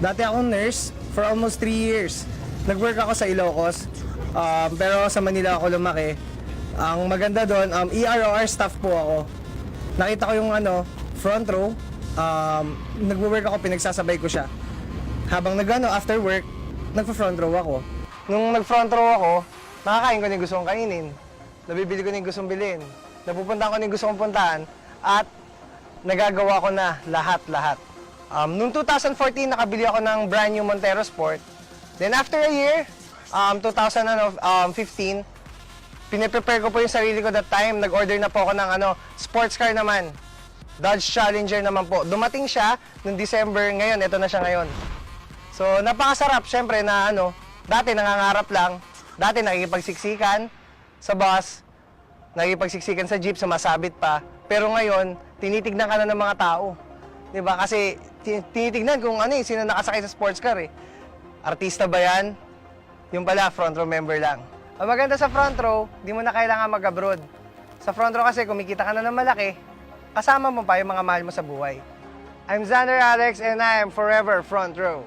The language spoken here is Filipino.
Dati akong nurse for almost 3 years. Nag-work ako sa Ilocos, pero sa Manila ako lumaki. Ang maganda doon, EROR staff po ako. Nakita ko yung front row, nag-work ako, pinagsasabay ko siya. Habang after work, nagpa-front row ako. Nung nag-front row ako, nakakain ko na yung gusto kong kainin. Nabibili ko na yung gustong bilhin. Napupuntahan ko na yung gusto kong puntahan. At nagagawa ko na lahat-lahat. Noong 2014, nakabili ako ng brand new Montero Sport. Then after a year, 2015, piniprepare ko po yung sarili ko that time. Nag-order na po ako ng sports car naman. Dodge Challenger naman po. Dumating siya noong December, ngayon, ito na siya ngayon. So, napakasarap, syempre, na dati nangangarap lang, dati nakikipagsiksikan sa bus, nakikipagsiksikan sa jeep, sumasabit pa. Pero ngayon, tinitignan ka na ng mga tao. Diba? Kasi tinitignan kung sino nakasakay sa sports car eh. Artista ba yan? Yung pala, front row member lang. Ang maganda sa front row, di mo na kailangan mag-abroad. Sa front row kasi, kumikita ka na ng malaki, kasama mo pa yung mga mahal mo sa buhay. I'm Xander Alex and I am forever front row.